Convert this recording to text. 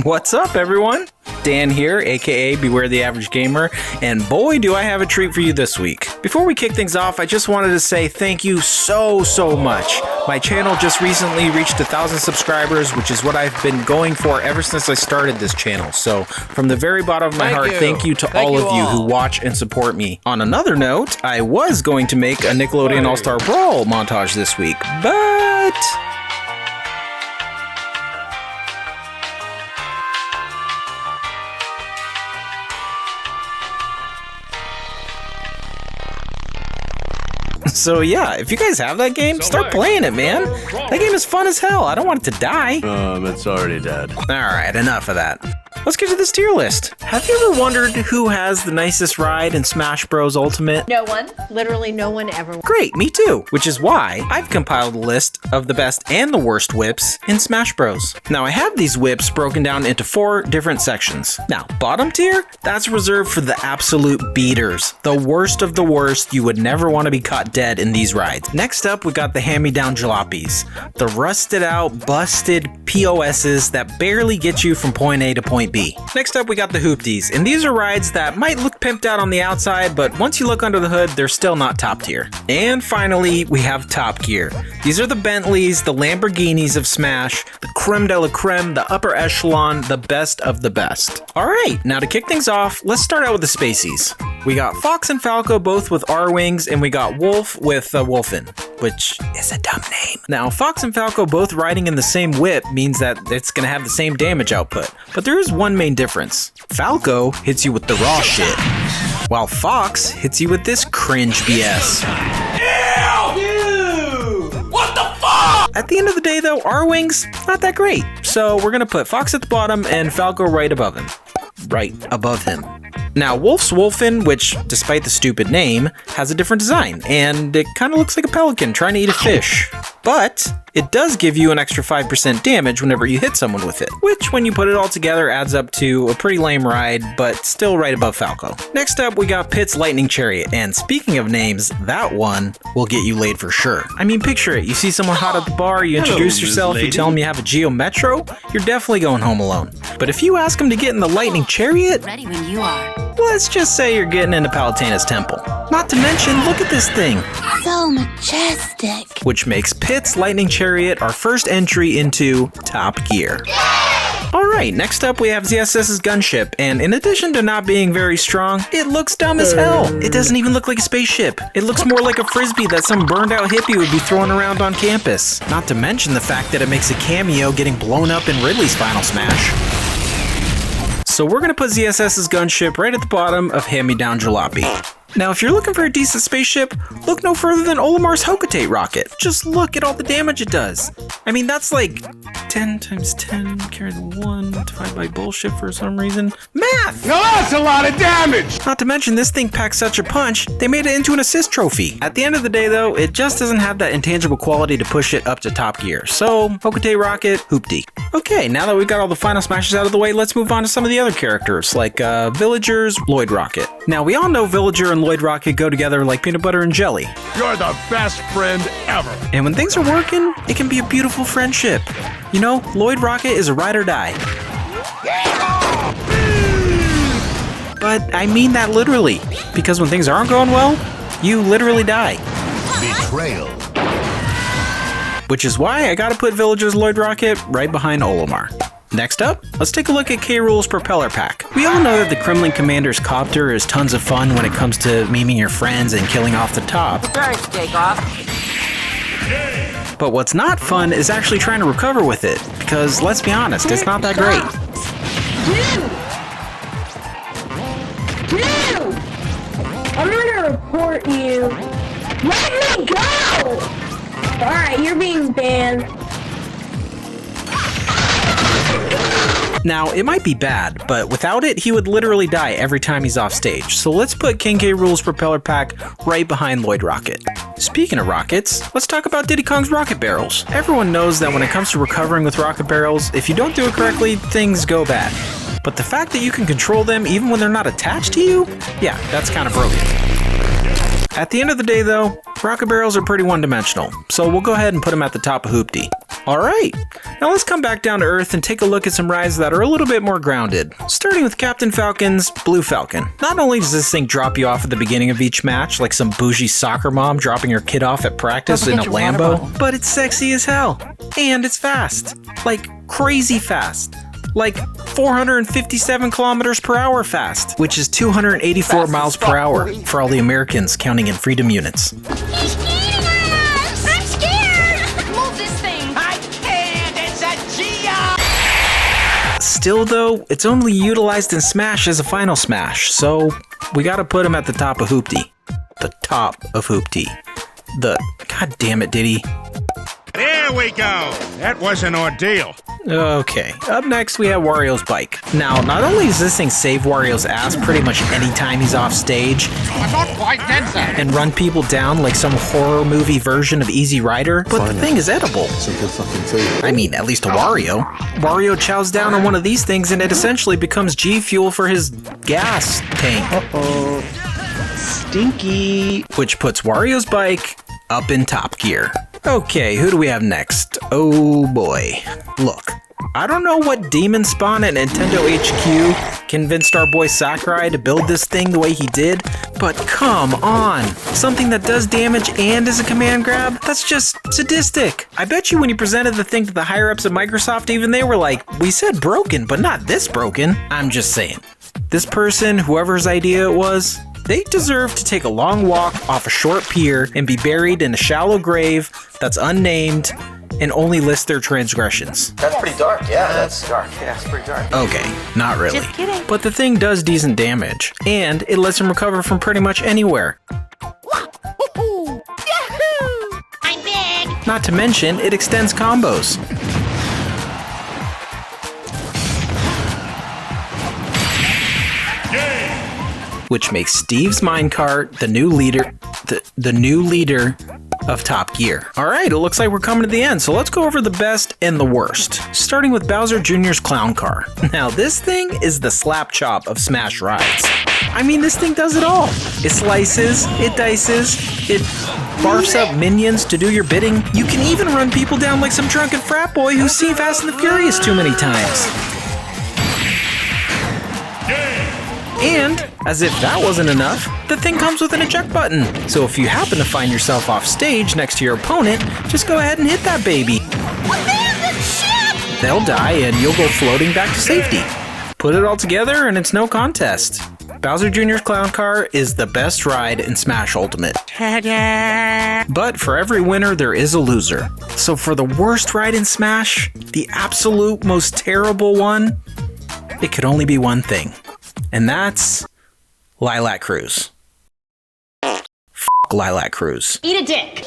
What's up, everyone? Dan here, aka Beware the Average Gamer, and boy do I have a treat for you this week. Before we kick things off, I just wanted to say thank you so much. My channel just recently reached 1,000 subscribers, which is what I've been going for ever since I started this channel. So from the very bottom of my heart, thank you to all of you who watch and support me. On another note, I was going to make a Nickelodeon All-Star Brawl montage this week, but... So yeah, if you guys have that game, start playing it, man. That game is fun as hell. I don't want it to die. It's already dead. Alright, enough of that. Let's get to this tier list. Have you ever wondered who has the nicest ride in Smash Bros. Ultimate? No one. Literally no one ever. Great, me too. Which is why I've compiled a list of the best and the worst whips in Smash Bros. Now I have these whips broken down into 4 different sections. Now, bottom tier, that's reserved for the absolute beaters. The worst of the worst, you would never want to be caught dead in these rides. Next up, we got the hand-me-down jalopies. The rusted out, busted POSs that barely get you from point A to point B. Next up, we got the hoopties, and these are rides that might look pimped out on the outside, but once you look under the hood, they're still not top tier. And finally, we have top gear. These are the Bentleys, the Lamborghinis of Smash, the creme de la creme, the upper echelon, the best of the best. Alright, now to kick things off, let's start out with the Spaceys. We got Fox and Falco both with R-Wings, and we got Wolf with Wolfin, which is a dumb name. Now, Fox and Falco both riding in the same whip means that it's gonna have the same damage output, but there is one main difference. Falco hits you with the raw shit, while Fox hits you with this cringe BS. Ew! What the fuck? At the end of the day though, R-Wings, not that great. So we're gonna put Fox at the bottom and Falco right above him. Right above him. Now, Wolf's Wolfin, which, despite the stupid name, has a different design, and it kind of looks like a pelican trying to eat a fish. But it does give you an extra 5% damage whenever you hit someone with it, which, when you put it all together, adds up to a pretty lame ride, but still right above Falco. Next up, we got Pit's Lightning Chariot, and speaking of names, that one will get you laid for sure. I mean, picture it. You see someone hot at the bar, you introduce yourself, you tell them you have a Geo Metro, you're definitely going home alone. But if you ask them to get in the Lightning Chariot, ready when you are. Let's just say you're getting into Palutena's temple. Not to mention, look at this thing. So majestic. Which makes Pit's Lightning Chariot our first entry into top gear. Alright, next up we have Css's Gunship, and in addition to not being very strong, it looks dumb as hell. It doesn't even look like a spaceship. It looks more like a frisbee that some burned out hippie would be throwing around on campus. Not to mention the fact that it makes a cameo getting blown up in Ridley's Final Smash. So we're gonna put Css's Gunship right at the bottom of Hand-Me-Down Jalopy. Now, if you're looking for a decent spaceship, look no further than Olimar's Hocotate rocket. Just look at all the damage it does. I mean, that's like 10 times 10, carry the 1, divided by bullshit for some reason. Math! Now that's a lot of damage! Not to mention, this thing packs such a punch, they made it into an assist trophy. At the end of the day, though, it just doesn't have that intangible quality to push it up to top gear. So, Hocotate rocket, hoopty. Okay, now that we've got all the final smashes out of the way, let's move on to some of the other characters, like Villagers, Lloyd Rocket. Now, we all know Villager and Lloyd Rocket go together like peanut butter and jelly. You're the best friend ever. And when things are working, it can be a beautiful friendship. You know, Lloyd Rocket is a ride or die. But I mean that literally, because when things aren't going well, you literally die. Betrayal. Which is why I gotta put Villager's Lloyd Rocket right behind Olimar. Next up, let's take a look at K-Rool's Propeller Pack. We all know that the Kremlin Commander's copter is tons of fun when it comes to memeing your friends and killing off the top. First take off. But what's not fun is actually trying to recover with it, because let's be honest, it's not that great. Dude! I'm gonna report you. Let me go! Alright, you're being banned. Now, it might be bad, but without it, he would literally die every time he's off stage. So let's put King K-Rool's Propeller Pack right behind Lloyd Rocket. Speaking of rockets, let's talk about Diddy Kong's rocket barrels. Everyone knows that when it comes to recovering with rocket barrels, if you don't do it correctly, things go bad. But the fact that you can control them even when they're not attached to you, yeah, that's kind of broken. At the end of the day though, rocket barrels are pretty one-dimensional, so we'll go ahead and put them at the top of Hoopty. Alright, now let's come back down to Earth and take a look at some rides that are a little bit more grounded. Starting with Captain Falcon's Blue Falcon. Not only does this thing drop you off at the beginning of each match, like some bougie soccer mom dropping her kid off at practice in a Lambo, but it's sexy as hell. And it's fast. Like, crazy fast. Like 457 kilometers per hour fast, which is 284 miles per hour for all the Americans counting in freedom units. He's eating us! I'm scared! Move this thing! I can't! It's a Gia! Still though, it's only utilized in Smash as a final smash, so we gotta put him at the top of Hoopty. The top of Hoopty. God damn it, Diddy. There we go. That was an ordeal. Okay, up next we have Wario's bike. Now, not only does this thing save Wario's ass pretty much anytime he's off stage, I'm not quite dead, sir. and run people down like some horror movie version of Easy Rider, but the thing is edible. I mean, at least to Wario. Wario chows down on one of these things and it essentially becomes G fuel for his gas tank. Uh-oh. Stinky. Which puts Wario's bike up in top gear. Okay, who do we have next? Oh boy. Look, I don't know what demon spawn at Nintendo HQ convinced our boy Sakurai to build this thing the way he did, but come on. Something that does damage and is a command grab? That's just sadistic. I bet you when he presented the thing to the higher-ups at Microsoft, even they were like, we said broken, but not this broken. I'm just saying. This person, whoever's idea it was, they deserve to take a long walk off a short pier and be buried in a shallow grave that's unnamed and only list their transgressions. That's pretty dark, yeah, that's dark. Yeah, it's pretty dark. Okay, not really. Just kidding. But the thing does decent damage, and it lets him recover from pretty much anywhere. Yahoo! I'm big! Not to mention, it extends combos. Which makes Steve's minecart the new leader, the new leader of Top Gear. All right, it looks like we're coming to the end, so let's go over the best and the worst. Starting with Bowser Jr.'s clown car. Now, this thing is the slap chop of Smash rides. I mean, this thing does it all. It slices, it dices, it barfs up minions to do your bidding. You can even run people down like some drunken frat boy who's seen Fast and the Furious too many times. And, as if that wasn't enough, the thing comes with an eject button. So if you happen to find yourself off stage next to your opponent, just go ahead and hit that baby. They'll die and you'll go floating back to safety. Put it all together and it's no contest. Bowser Jr.'s Clown Car is the best ride in Smash Ultimate. But for every winner, there is a loser. So for the worst ride in Smash, the absolute most terrible one, it could only be one thing. And that's Lilac Cruise. F*** Lilac Cruise. Eat a dick.